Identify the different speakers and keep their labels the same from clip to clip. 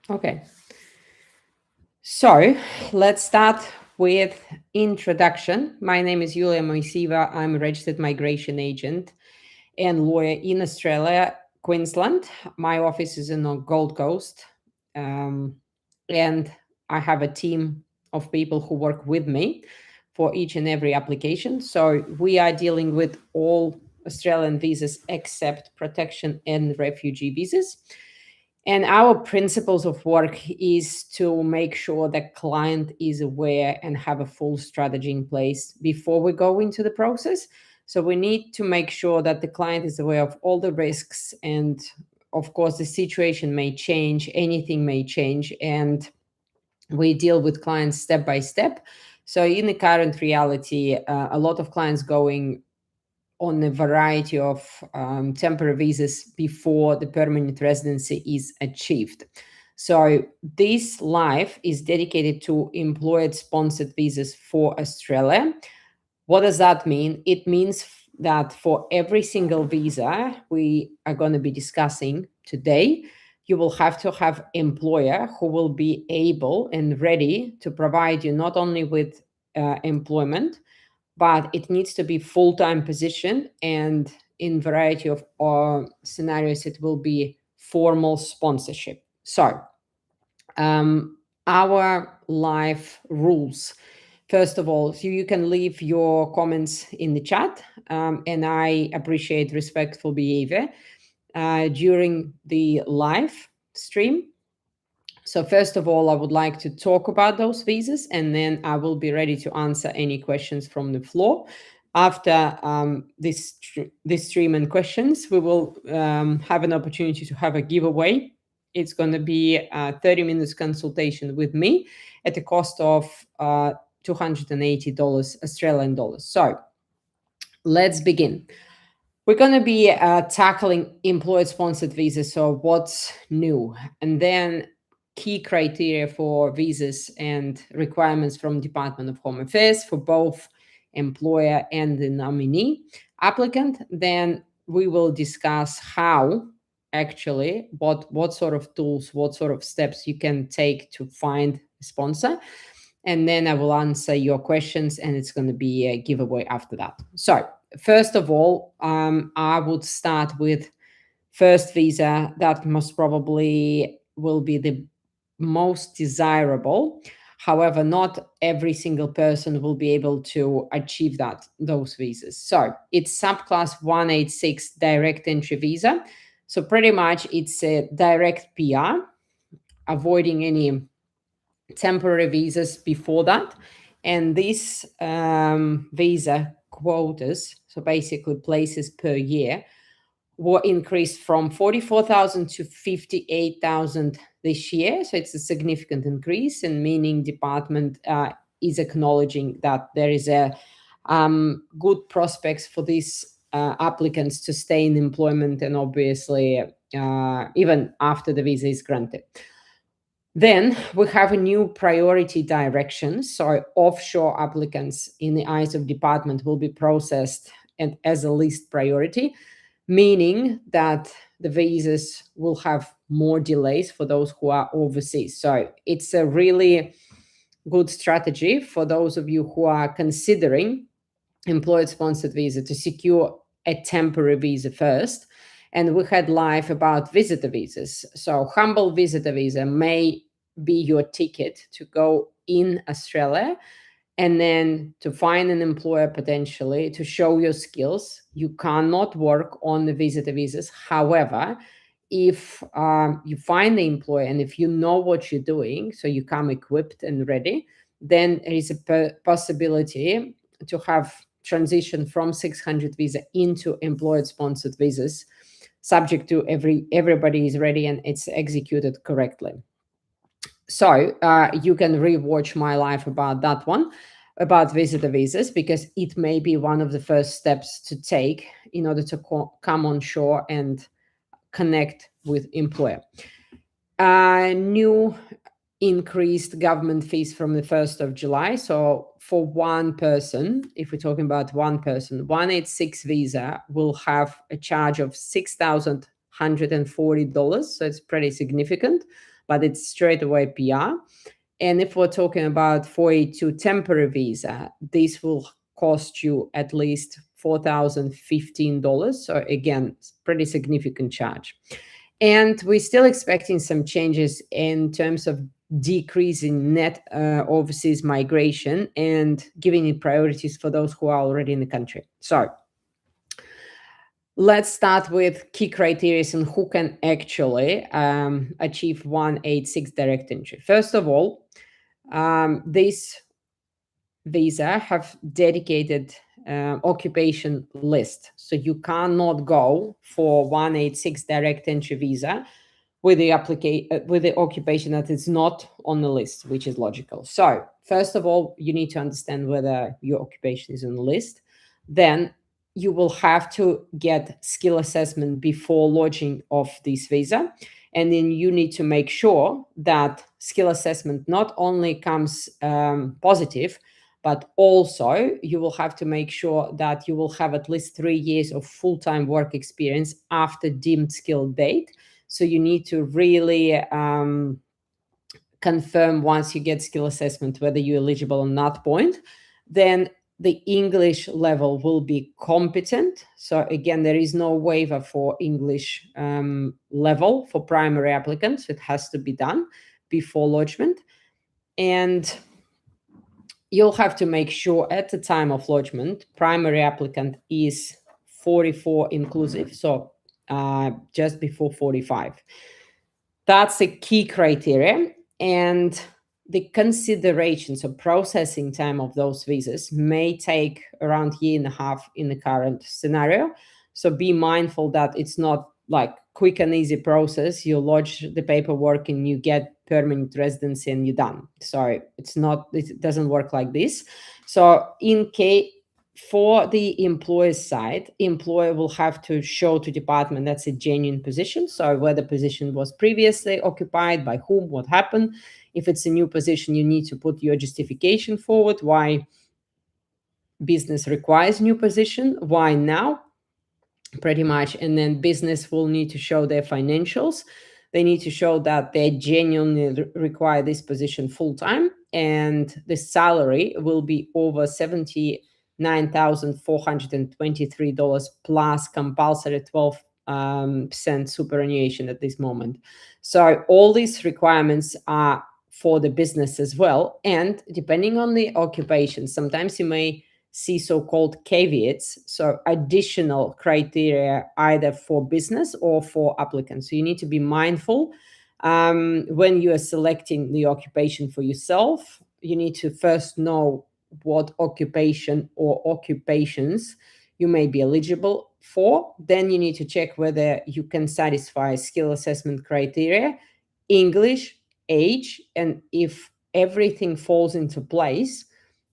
Speaker 1: Okay. So let's start with introduction. My name is Yulia. I'm a registered migration agent and lawyer in Australia, Queensland. My office is in the Gold Coast. Um, and I have a team of people who work with me for each and every application. So we are dealing with all Australian visas except protection and refugee visas. And our principles of work is to make sure that client is aware and have a full strategy in place before we go into the process. So we need to make sure that the client is aware of all the risks, and of course the situation may change, anything may change, and we deal with clients step by step. So in the current reality, a lot of clients going on a variety of temporary visas before the permanent residency is achieved. So this live is dedicated to employer-sponsored visas for Australia. What does that mean? It means that for every single visa we are going to be discussing today, you will have to have employer who will be able and ready to provide you not only with employment, but it needs to be full-time position, and in variety of scenarios it will be formal sponsorship. So our live rules, first of all, so you can leave your comments in the chat, and I appreciate respectful behavior during the live stream. So first of all, I would like to talk about those visas, and then I will be ready to answer any questions from the floor. After this stream and questions, we will have an opportunity to have a giveaway. It's going to be a 30 minutes consultation with me at a cost of $280 Australian dollars. So let's begin. We're going to be tackling employer-sponsored visas, so what's new, and then key criteria for visas and requirements from Department of Home Affairs for both employer and the nominee applicant. Then we will discuss how actually, what sort of tools, what sort of steps you can take to find a sponsor. And then I will answer your questions, and it's going to be a giveaway after that. So first of all, I would start with first visa that most probably will be the most desirable. However, not every single person will be able to achieve those visas. So it's subclass 186 direct entry visa. So pretty much it's a direct PR, avoiding any temporary visas before that. And this visa quotas, so basically places per year, were increased from 44,000 to 58,000 this year. So it's a significant increase, and meaning department is acknowledging that there is a good prospects for these applicants to stay in employment, and obviously even after the visa is granted. Then we have a new priority direction. So offshore applicants in the eyes of department will be processed and as a least priority, meaning that the visas will have more delays for those who are overseas. So it's a really good strategy for those of you who are considering employer-sponsored visa to secure a temporary visa first. And we had live about visitor visas. So humble visitor visa may be your ticket to go in Australia, and then to find an employer potentially to show your skills. You cannot work on the visitor visas. However, if you find the employer and if you know what you're doing, so you come equipped and ready, then there is a possibility to have transition from 600 visa into employer-sponsored visas, subject to everybody is ready and it's executed correctly. So you can rewatch my live about that one, about visitor visas, because it may be one of the first steps to take in order to come on shore and connect with employer. New increased government fees from the 1st of July. So for one person, if we're talking about one person, 186 visa will have a charge of $6,140. So it's pretty significant. but it's straight away PR. And if we're talking about 482 temporary visa, this will cost you at least $4,015. So again, it's pretty significant charge. And we're still expecting some changes in terms of decreasing net overseas migration and giving it priorities for those who are already in the country. So let's start with key criteria and who can actually achieve 186 direct entry. First of all, this visa have dedicated occupation list. So you cannot go for 186 direct entry visa with the with the occupation that is not on the list, which is logical. So first of all, you need to understand whether your occupation is on the list. Then you will have to get skill assessment before lodging of this visa. And then you need to make sure that skill assessment not only comes positive, but also you will have to make sure that you will have at least 3 years of full-time work experience after deemed skill date. So you need to really confirm once you get skill assessment whether you're eligible on that point. Then the English level will be competent. So again, there is no waiver for English level for primary applicants. It has to be done before lodgement. And you'll have to make sure at the time of lodgement, primary applicant is 44 inclusive, so just before 45. That's the key criteria. And the considerations of processing time of those visas may take around a year and a half in the current scenario. So be mindful that it's not like quick and easy process. You lodge the paperwork and you get permanent residency and you're done. So it doesn't work like this. So in case for the employer's side, employer will have to show to department that's a genuine position. So where the position was previously occupied, by whom, what happened. If it's a new position, you need to put your justification forward, why business requires new position, why now, pretty much. And then business will need to show their financials. They need to show that they genuinely require this position full-time, and the salary will be over $79,423 plus compulsory 12% superannuation at this moment. So all these requirements are for the business as well. And depending on the occupation, sometimes you may see so-called caveats, so additional criteria either for business or for applicants. So you need to be mindful when you are selecting the occupation for yourself. You need to first know what occupation or occupations you may be eligible for. Then you need to check whether you can satisfy skill assessment criteria, English, age, and if everything falls into place,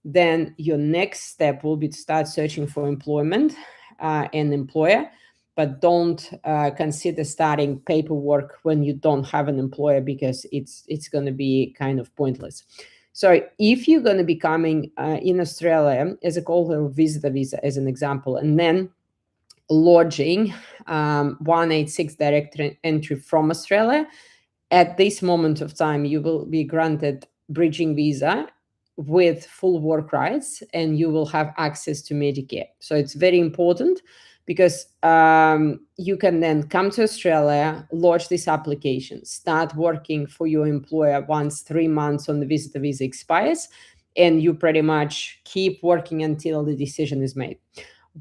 Speaker 1: then your next step will be to start searching for employment and employer, but don't consider starting paperwork when you don't have an employer, because it's going to be kind of pointless. So if you're going to be coming in Australia as a holder of visitor visa, as an example, and then lodging 186 direct entry from Australia, at this moment of time, you will be granted bridging visa with full work rights, and you will have access to Medicare. So it's very important, because you can then come to Australia, lodge this application, start working for your employer once 3 months on the visitor visa expires, and you pretty much keep working until the decision is made.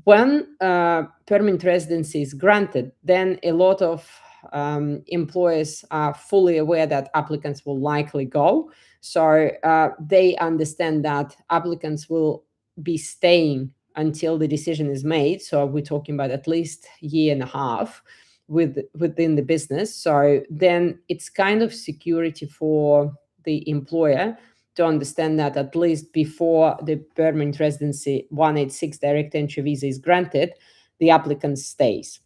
Speaker 1: When permanent residency is granted, then a lot of employers are fully aware that applicants will likely go. So they understand that applicants will be staying until the decision is made. So we're talking about at least a year and a half within the business. So then it's kind of security for the employer to understand that at least before the permanent residency 186 direct entry visa is granted, the applicant stays.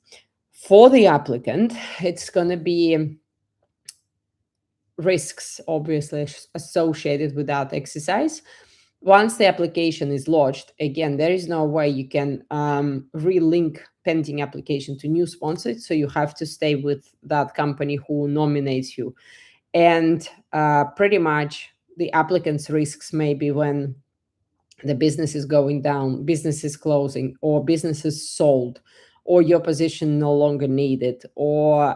Speaker 1: For the applicant, it's going to be risks, obviously, associated with that exercise. Once the application is lodged, again, there is no way you can relink pending application to new sponsors. So you have to stay with that company who nominates you. And pretty much the applicant's risks may be when the business is going down, business is closing, or business is sold, or your position no longer needed, or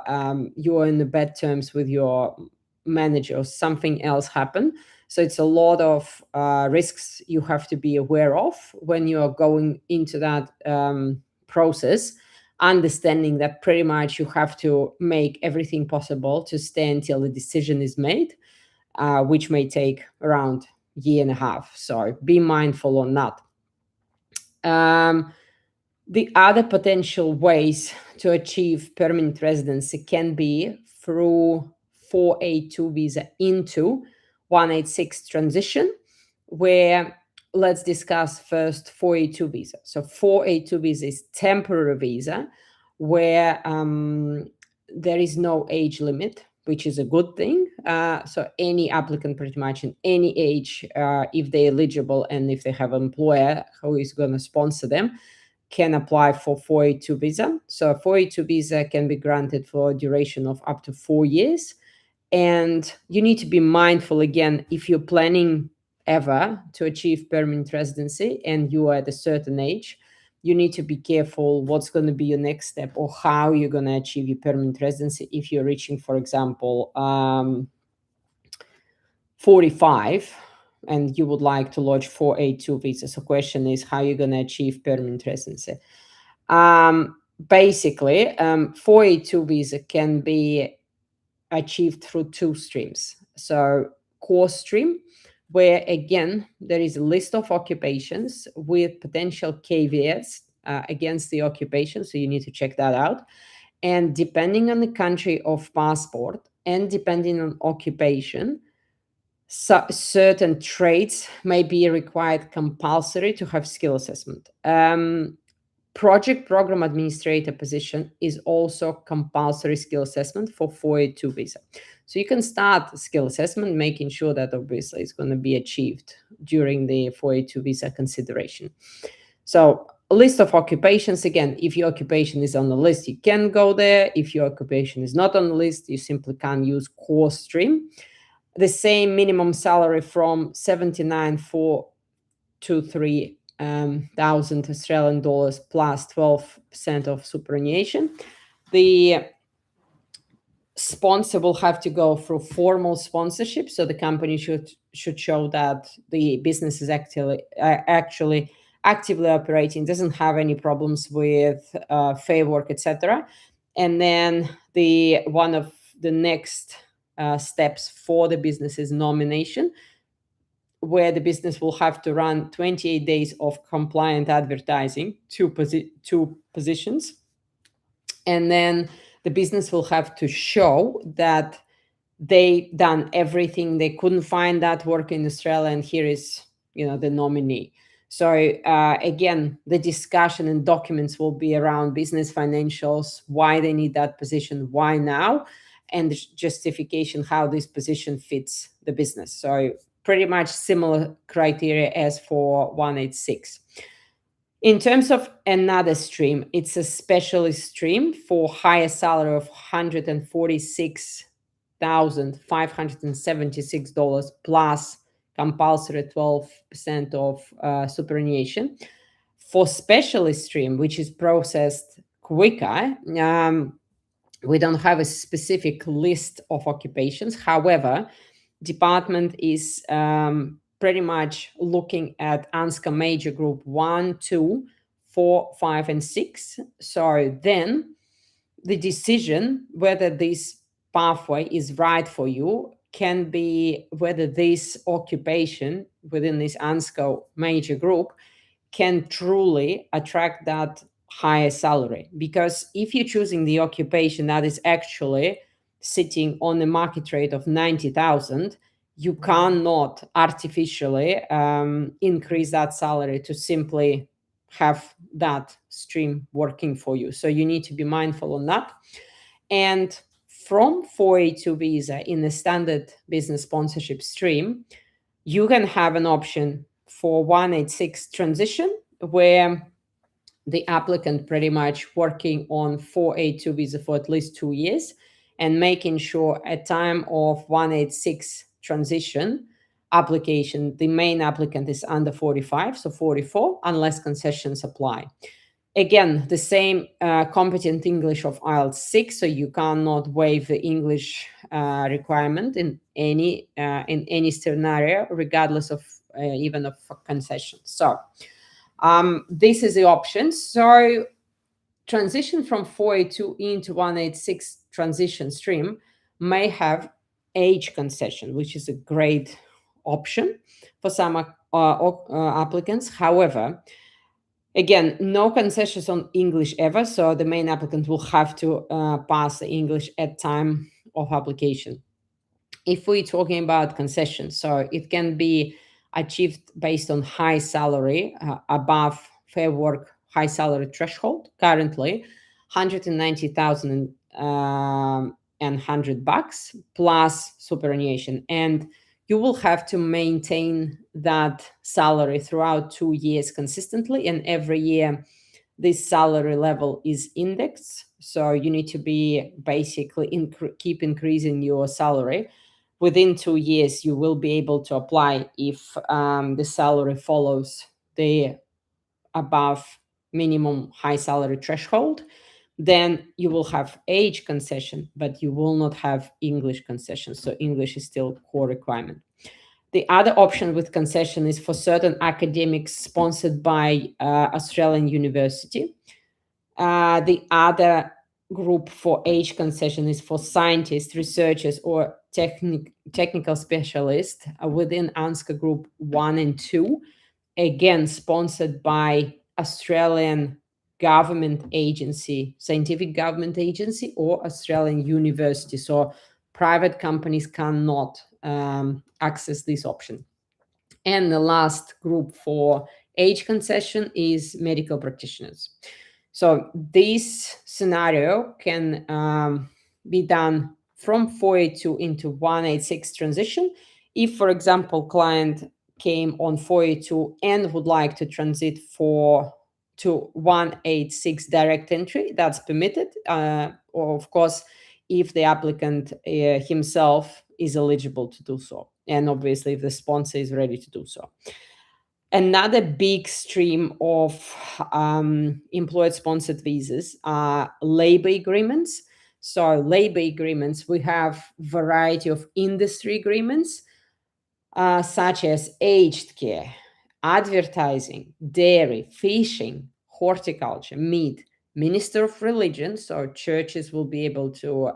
Speaker 1: you're in the bad terms with your manager, or something else happened. So it's a lot of risks you have to be aware of when you are going into that process, understanding that pretty much you have to make everything possible to stay until the decision is made, which may take around year and a half. So be mindful on that. The other potential ways to achieve permanent residency can be through 482 visa into 186 transition, where let's discuss first 482 visa. So 482 visa is temporary visa where there is no age limit, which is a good thing. So any applicant pretty much in any age, if they're eligible and if they have an employer who is going to sponsor them, can apply for 482 visa. So a 482 visa can be granted for a duration of up to 4 years. And you need to be mindful, again, if you're planning ever to achieve permanent residency and you are at a certain age, you need to be careful what's going to be your next step or how you're going to achieve your permanent residency if you're reaching, for example, 45 and you would like to lodge 482 visa. So question is how you're going to achieve permanent residency. Basically, 482 visa can be achieved through two streams. So core stream, where again, there is a list of occupations with potential caveats against the occupation. So you need to check that out. And depending on the country of passport and depending on occupation, certain traits may be required compulsory to have skill assessment. Project program administrator position is also compulsory skill assessment for 482 visa. So you can start skill assessment, making sure that obviously it's going to be achieved during the 482 visa consideration. So a list of occupations, again, if your occupation is on the list, you can go there. If your occupation is not on the list, you simply can't use core stream. The same minimum salary from 79,423 thousand Australian dollars plus 12% of superannuation. The sponsor will have to go through formal sponsorship, so the company should show that the business is actually actively operating, doesn't have any problems with fair work, etc. And then one of the next steps for the business is nomination, where the business will have to run 28 days of compliant advertising, two positions. And then the business will have to show that they done everything. They couldn't find that work in Australia, and here is, the nominee. So again, the discussion and documents will be around business financials, why they need that position, why now, and the justification how this position fits the business. So pretty much similar criteria as for 186. In terms of another stream, it's a specialist stream for higher salary of $146,576 plus compulsory 12% of superannuation. For specialist stream, which is processed quicker, we don't have a specific list of occupations. However, department is pretty much looking at ANSCA major group 1, 2, 4, 5, and 6. So then the decision whether this pathway is right for you can be whether this occupation within this ANSCA major group can truly attract that higher salary. Because if you're choosing the occupation that is actually sitting on the market rate of 90,000, you cannot artificially increase that salary to simply have that stream working for you. So you need to be mindful on that. And from 482 visa in the standard business sponsorship stream, you can have an option for 186 transition, where the applicant pretty much working on 482 visa for at least 2 years. and making sure at time of 186 transition application, the main applicant is under 45, so 44, unless concessions apply. Again, the same competent English of IELTS 6, so you cannot waive the English requirement in any scenario, regardless of even of concessions. So this is the option. So transition from 482 into 186 transition stream may have age concession, which is a great option for some applicants. However, again, no concessions on English ever, so the main applicant will have to pass the English at time of application. If we're talking about concessions, so it can be achieved based on high salary, above Fair Work high salary threshold, currently 190,000 and $100 plus superannuation, and you will have to maintain that salary throughout 2 years consistently, and every year this salary level is indexed, so you need to be basically keep increasing your salary. Within 2 years you will be able to apply if the salary follows the above minimum high salary threshold. Then you will have age concession, but you will not have English concession. So English is still core requirement. The other option with concession is for certain academics sponsored by Australian university. The other group for age concession is for scientists, researchers, or technical specialists within ANSCA group 1 and 2, again sponsored by Australian government agency, scientific government agency, or Australian university. So private companies cannot access this option. And the last group for age concession is medical practitioners. So this scenario can be done from 482 into 186 transition. If, for example, client came on 482 and would like to transit to 186 direct entry, that's permitted. Or of course, if the applicant himself is eligible to do so, and obviously if the sponsor is ready to do so. Another big stream of employer-sponsored visas are labor agreements. So labor agreements, we have variety of industry agreements, such as aged care, advertising, dairy, fishing, horticulture, meat, minister of religion, so churches will be able to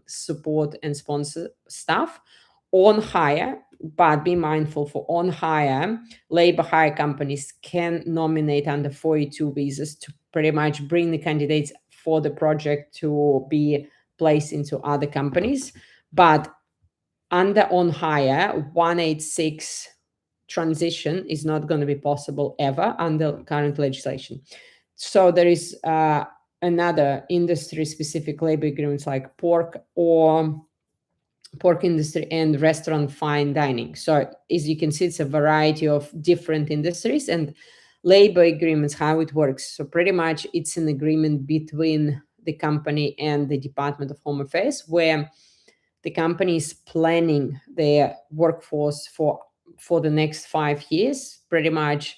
Speaker 1: support and sponsor staff, on hire, but be mindful for on hire, labor hire companies can nominate under 482 visas to pretty much bring the candidates for the project to be placed into other companies. But under on hire, 186 transition is not going to be possible ever under current legislation. So there is another industry-specific labor agreements like pork industry and restaurant fine dining. So as you can see, it's a variety of different industries and labor agreements, how it works. So pretty much it's an agreement between the company and the Department of Home Affairs, where the company is planning their workforce for the next 5 years. Pretty much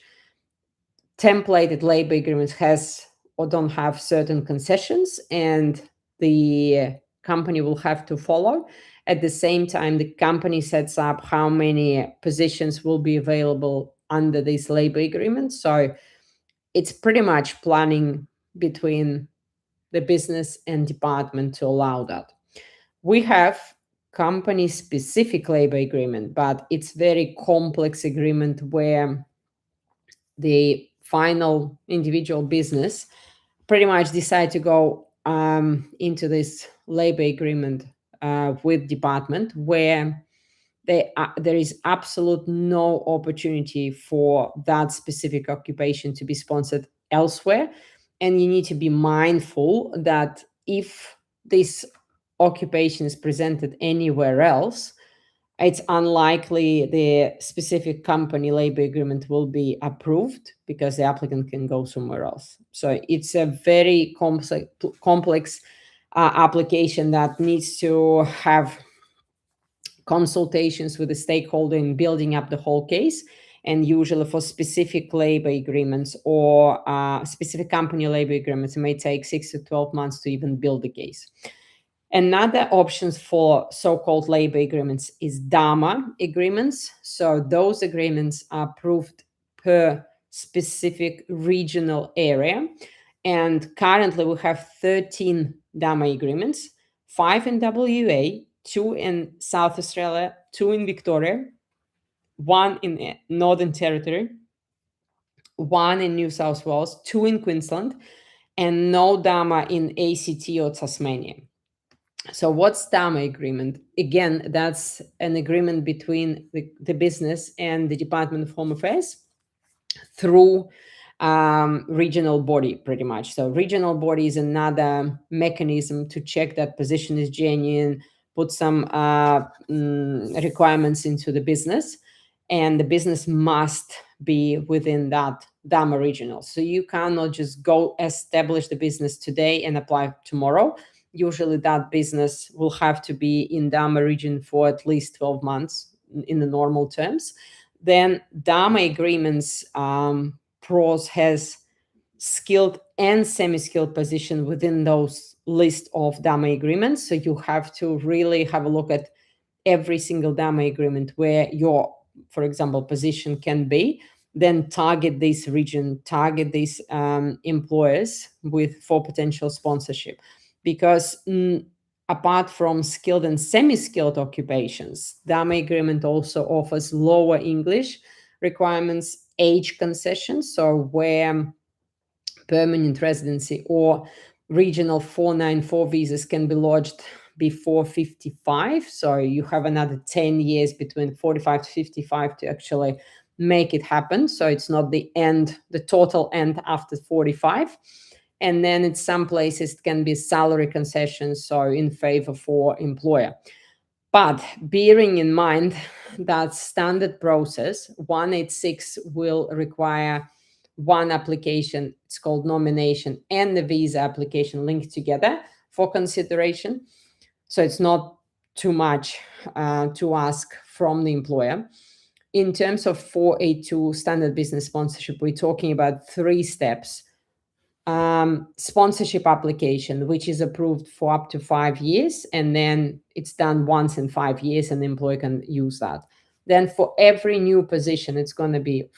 Speaker 1: templated labor agreements has or don't have certain concessions, and the company will have to follow. At the same time, the company sets up how many positions will be available under this labor agreement. So it's pretty much planning between the business and department to allow that. We have company-specific labor agreement, but it's very complex agreement where the final individual business pretty much decide to go into this labor agreement with department, where there is absolute no opportunity for that specific occupation to be sponsored elsewhere. And you need to be mindful that if this occupation is presented anywhere else, it's unlikely the specific company labor agreement will be approved because the applicant can go somewhere else. So it's a very complex application that needs to have consultations with the stakeholder in building up the whole case. And usually for specific labor agreements or specific company labor agreements, it may take 6 to 12 months to even build the case. Another options for so-called labor agreements is DAMA agreements. So those agreements are approved per specific regional area. And currently we have 13 DAMA agreements, 5 in WA, 2 in South Australia, 2 in Victoria, 1 in Northern Territory, 1 in New South Wales, 2 in Queensland, and no DAMA in ACT or Tasmania. So what's DAMA agreement? Again, that's an agreement between the business and the Department of Home Affairs through regional body, pretty much. So regional body is another mechanism to check that position is genuine, put some requirements into the business, and the business must be within that DAMA regional. So you cannot just go establish the business today and apply tomorrow. Usually that business will have to be in DAMA region for at least 12 months in the normal terms. Then DAMA agreements pros has skilled and semi-skilled position within those list of DAMA agreements. So you have to really have a look at every single DAMA agreement where your, for example, position can be, then target this region, target these employers for potential sponsorship. Because apart from skilled and semi-skilled occupations, DAMA agreement also offers lower English requirements, age concessions, so where permanent residency or regional 494 visas can be lodged before 55. So you have another 10 years between 45 to 55 to actually make it happen. So it's not the end, the total end after 45. And then in some places it can be salary concessions, so in favor for employer. But bearing in mind that standard process, 186 will require one application, it's called nomination, and the visa application linked together for consideration. So it's not too much to ask from the employer. In terms of 482 standard business sponsorship, we're talking about 3 steps. Sponsorship application, which is approved for up to 5 years, and then it's done once in 5 years and the employer can use that. Then for every new position, it's going to be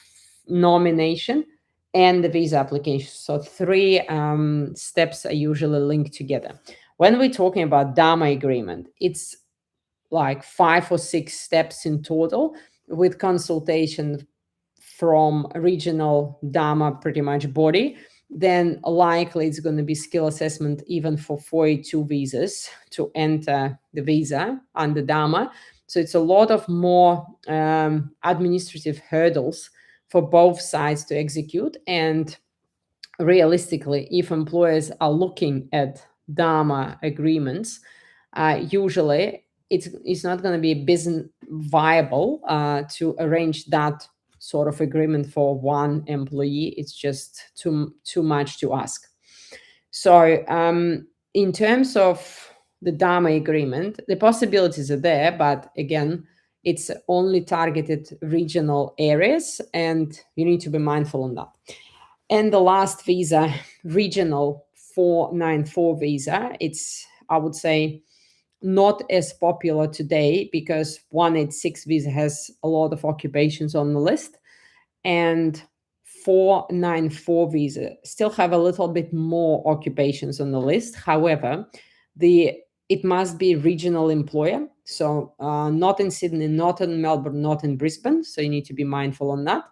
Speaker 1: nomination and the visa application. So 3 steps are usually linked together. When we're talking about DAMA agreement, it's like 5 or 6 steps in total with consultation from regional DAMA pretty much body. Then likely it's going to be skill assessment even for 482 visas to enter the visa under DAMA. So it's a lot of more administrative hurdles for both sides to execute. And realistically, if employers are looking at DAMA agreements, usually it's not going to be business viable to arrange that sort of agreement for one employee. It's just too much to ask. So in terms of the DAMA agreement, the possibilities are there, but again, it's only targeted regional areas, and you need to be mindful on that. And the last visa, regional 494 visa, it's, I would say, not as popular today because 186 visa has a lot of occupations on the list, and 494 visa still have a little bit more occupations on the list. However, it must be regional employer, so not in Sydney, not in Melbourne, not in Brisbane. So you need to be mindful on that.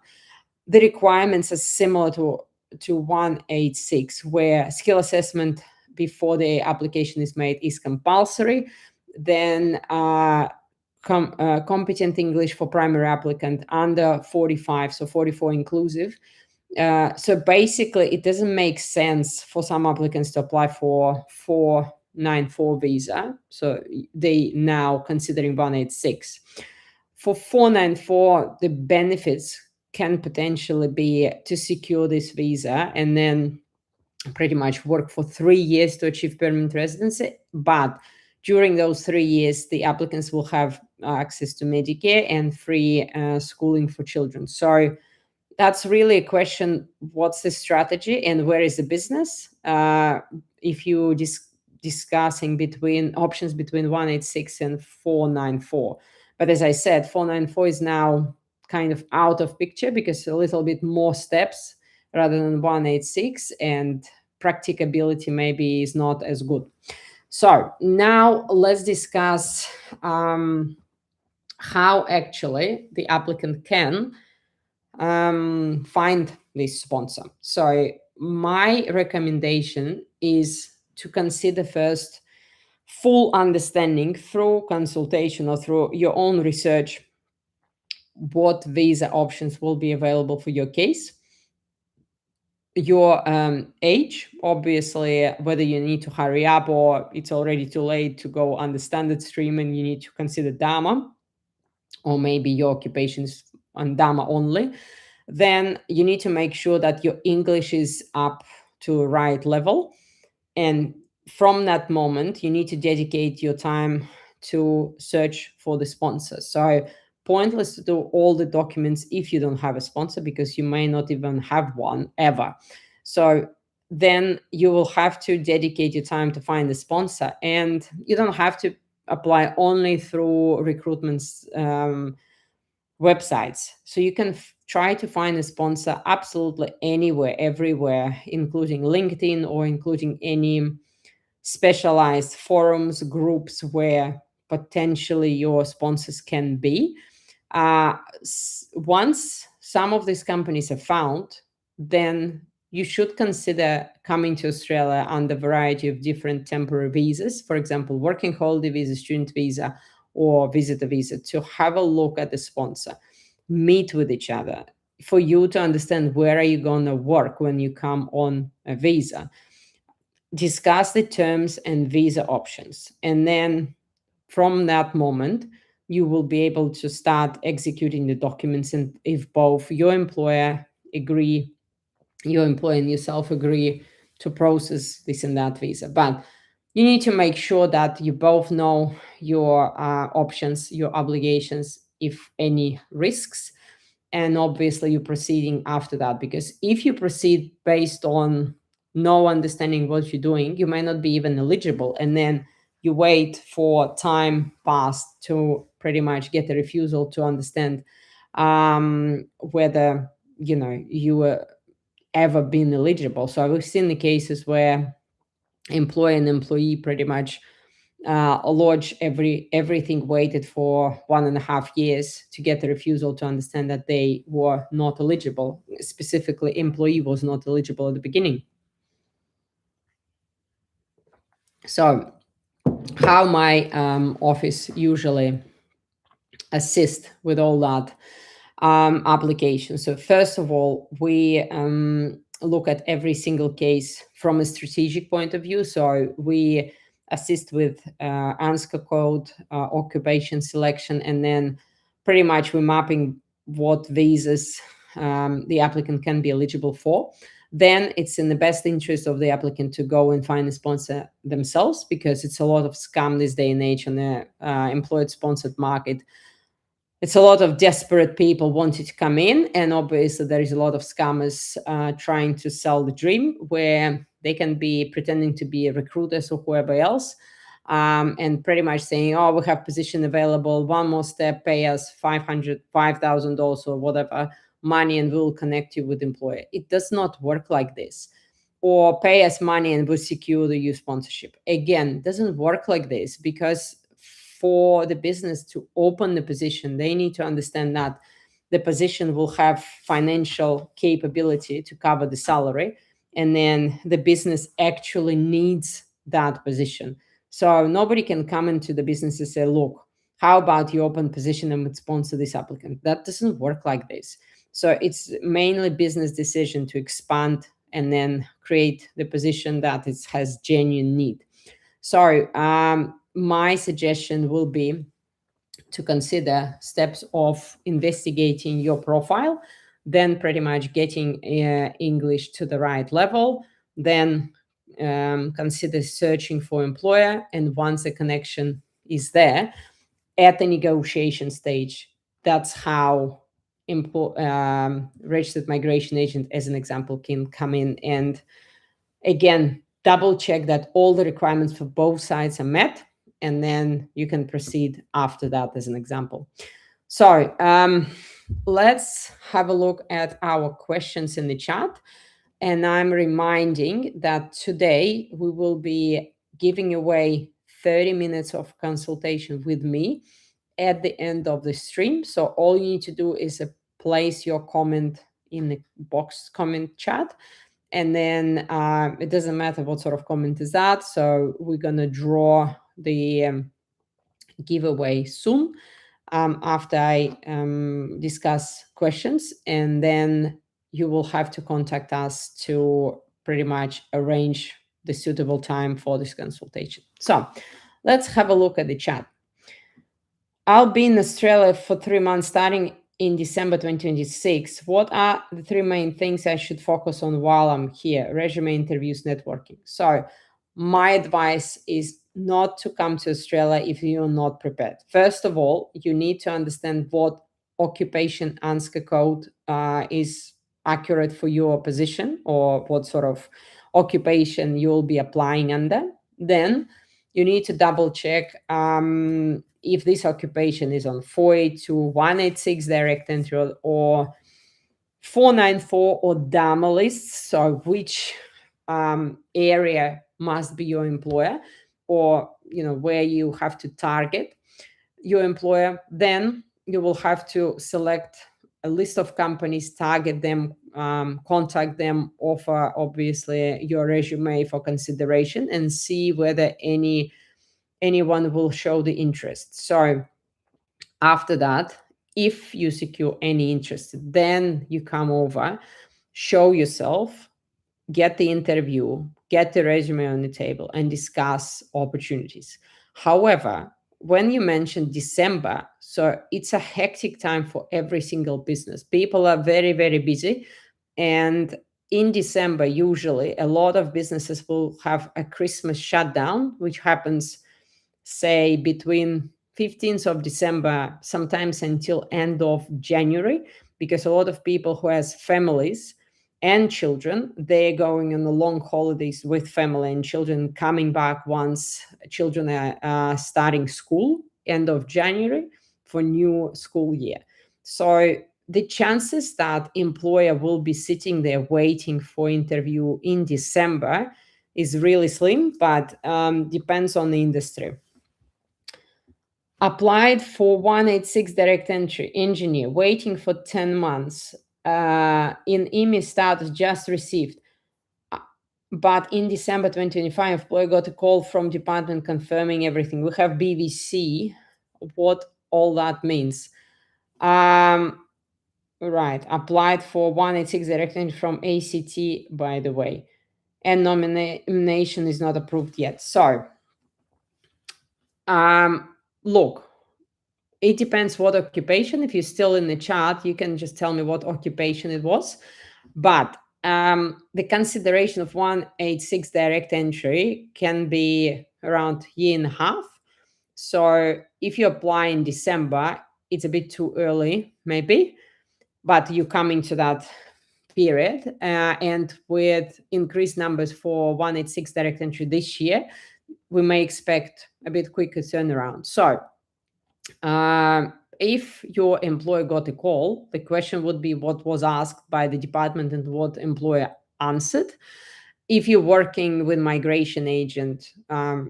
Speaker 1: The requirements are similar to 186, where skill assessment before the application is made is compulsory. Then competent English for primary applicant under 45, so 44 inclusive. So basically, it doesn't make sense for some applicants to apply for 494 visa. So they now considering 186. For 494, the benefits can potentially be to secure this visa and then pretty much work for 3 years to achieve permanent residency. But during those 3 years, the applicants will have access to Medicare and free schooling for children. So that's really a question: what's the strategy and where is the business? If you discussing between options between 186 and 494, but as I said, 494 is now kind of out of picture because a little bit more steps rather than 186, and practicability maybe is not as good. So now let's discuss how actually the applicant can find this sponsor. So my recommendation is to consider first full understanding through consultation or through your own research what visa options will be available for your case, your age, obviously, whether you need to hurry up or it's already too late to go on the standard stream and you need to consider DAMA, or maybe your occupation is on DAMA only. Then you need to make sure that your English is up to right level. And from that moment, you need to dedicate your time to search for the sponsor. So pointless to do all the documents if you don't have a sponsor, because you may not even have one ever. So then you will have to dedicate your time to find the sponsor. And you don't have to apply only through recruitment's websites. So you can try to find a sponsor absolutely anywhere, everywhere, including LinkedIn or including any specialized forums, groups where potentially your sponsors can be. Once some of these companies are found, then you should consider coming to Australia under a variety of different temporary visas, for example, working holiday visa, student visa, or visitor visa, to have a look at the sponsor, meet with each other, for you to understand where are you going to work when you come on a visa, discuss the terms and visa options. And then from that moment, you will be able to start executing the documents. And if both your employer agree, your employer and yourself agree to process this and that visa. But you need to make sure that you both know your options, your obligations, if any risks, and obviously you're proceeding after that. Because if you proceed based on no understanding what you're doing, you might not be even eligible, and then you wait for time past to pretty much get a refusal to understand whether you were ever been eligible. So we've seen the cases where employer and employee pretty much lodge everything, waited for 1.5 years to get a refusal to understand that they were not eligible. Specifically, employee was not eligible at the beginning. So how my office usually assist with all that application. So first of all, we look at every single case from a strategic point of view. So we assist with ANSCA code, occupation selection, and then pretty much we're mapping what visas the applicant can be eligible for. Then it's in the best interest of the applicant to go and find a sponsor themselves, because it's a lot of scam this day and age on the employed-sponsored market. It's a lot of desperate people wanting to come in, and obviously there is a lot of scammers trying to sell the dream, where they can be pretending to be recruiters or whoever else, and pretty much saying, oh, we have position available, one more step, pay us $5,000 or whatever money and we'll connect you with employer. It does not work like this. Or pay us money and we'll secure the youth sponsorship. Again, it doesn't work like this, because for the business to open the position, they need to understand that the position will have financial capability to cover the salary, and then the business actually needs that position. So nobody can come into the business and say, look, how about you open position and would sponsor this applicant? That doesn't work like this. So it's mainly business decision to expand and then create the position that it has genuine need. So my suggestion will be to consider steps of investigating your profile, then pretty much getting English to the right level, then consider searching for employer. And once the connection is there at the negotiation stage, that's how registered migration agent, as an example, can come in and again double check that all the requirements for both sides are met, and then you can proceed after that, as an example. So let's have a look at our questions in the chat. And I'm reminding that today we will be giving away 30 minutes of consultation with me at the end of the stream. So all you need to do is place your comment in the box comment chat. And then it doesn't matter what sort of comment is that. So we're going to draw the giveaway soon after I discuss questions. And then you will have to contact us to pretty much arrange the suitable time for this consultation. So let's have a look at the chat. I'll be in Australia for 3 months starting in December 2026. What are the 3 main things I should focus on while I'm here? Resume, interviews, networking. So my advice is not to come to Australia if you're not prepared. First of all, you need to understand what occupation ANSCA code is accurate for your position, or what sort of occupation you'll be applying under. Then you need to double check if this occupation is on 482, 186 direct entry, or 494 or DAMA lists. So which area must be your employer, or where you have to target your employer. Then you will have to select a list of companies, target them, contact them, offer obviously your resume for consideration, and see whether anyone will show the interest. So after that, if you secure any interest, then you come over, show yourself, get the interview, get the resume on the table, and discuss opportunities. However, when you mentioned December, so it's a hectic time for every single business. People are very, very busy. And in December, usually a lot of businesses will have a Christmas shutdown, which happens, say, between 15th of December, sometimes until end of January, because a lot of people who has families and children, they're going on the long holidays with family and children, coming back once children are starting school, end of January, for new school year. So the chances that employer will be sitting there waiting for interview in December is really slim, but depends on the industry. Applied for 186 direct entry engineer, waiting for 10 months. In EMI status, just received. But in December 2025, employee got a call from department confirming everything. We have BVC, what all that means. Right, applied for 186 direct entry from ACT, by the way. And nomination is not approved yet. So, look, it depends what occupation. If you're still in the chat, you can just tell me what occupation it was. But the consideration of 186 direct entry can be around year and a half. So if you apply in December, it's a bit too early, maybe, but you're coming to that period. And with increased numbers for 186 direct entry this year, we may expect a bit quicker turnaround. So if your employer got a call, the question would be what was asked by the department and what employer answered. If you're working with migration agent,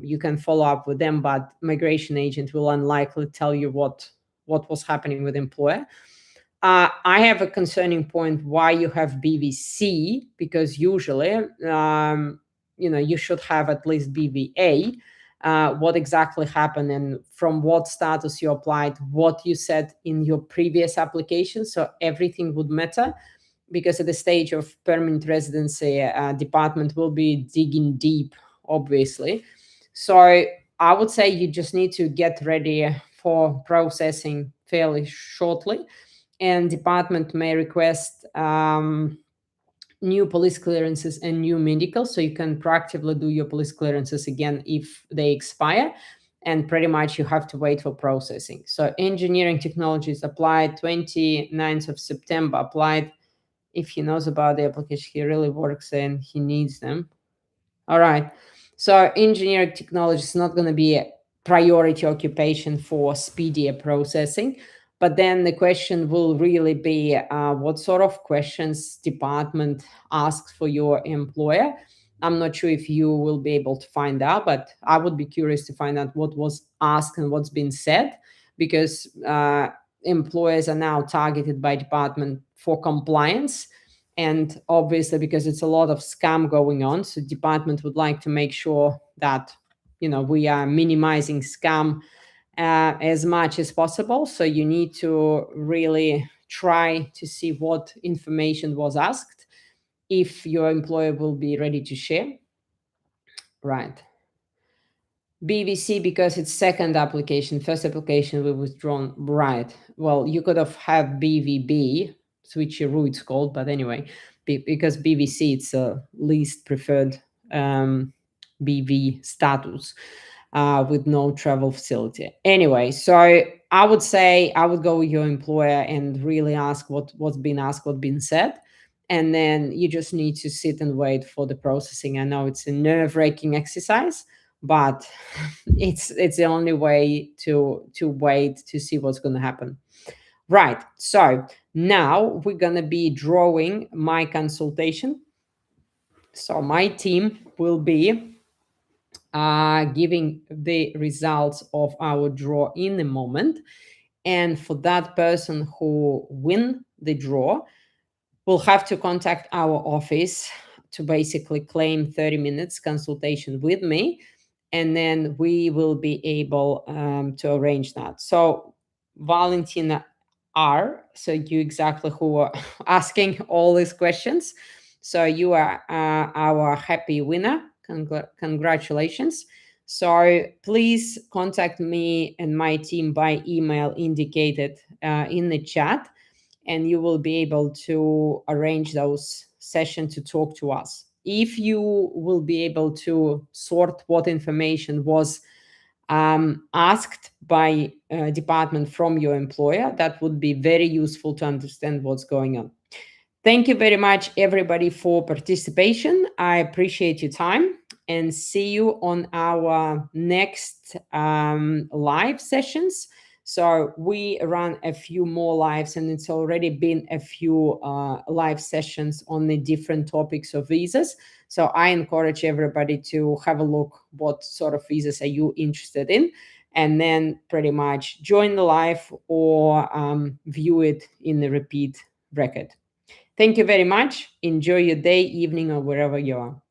Speaker 1: you can follow up with them, but migration agent will unlikely tell you what was happening with employer. I have a concerning point why you have BVC, because usually, you should have at least BVA. What exactly happened and from what status you applied, what you said in your previous application. So everything would matter, because at the stage of permanent residency, department will be digging deep, obviously. So I would say you just need to get ready for processing fairly shortly. And department may request new police clearances and new medical, so you can proactively do your police clearances again if they expire, and pretty much you have to wait for processing. So engineering technologies applied 29th of September, applied. If he knows about the application, he really works and he needs them. All right. So engineering technology is not going to be a priority occupation for speedier processing. But then the question will really be what sort of questions department asks for your employer. I'm not sure if you will be able to find out, but I would be curious to find out what was asked and what's been said, because employers are now targeted by department for compliance. And obviously, because it's a lot of scam going on, so department would like to make sure that we are minimizing scam as much as possible. So you need to really try to see what information was asked, if your employer will be ready to share. Right. BVC, because it's second application, first application we withdrawn. Right. Well, you could have had BVB, switcheroo it's called, but anyway, because BVC it's a least preferred BV status with no travel facility. Anyway, so I would say I would go with your employer and really ask what's been asked, what's been said. And then you just need to sit and wait for the processing. I know it's a nerve-wracking exercise, but it's the only way to wait to see what's going to happen. Right. So now we're going to be drawing my consultation. So my team will be giving the results of our draw in a moment. And for that person who win the draw, will have to contact our office to basically claim 30 minutes consultation with me. And then we will be able to arrange that. So Valentina R, so you exactly who are asking all these questions. So you are our happy winner. Congratulations. So please contact me and my team by email indicated in the chat, and you will be able to arrange those sessions to talk to us. If you will be able to sort what information was asked by department from your employer, that would be very useful to understand what's going on. Thank you very much, everybody, for participation. I appreciate your time, and see you on our next live sessions. So we run a few more lives, and it's already been a few live sessions on the different topics of visas. So I encourage everybody to have a look what sort of visas are you interested in, and then pretty much join the live or view it in the repeat record. Thank you very much. Enjoy your day, evening, or wherever you are.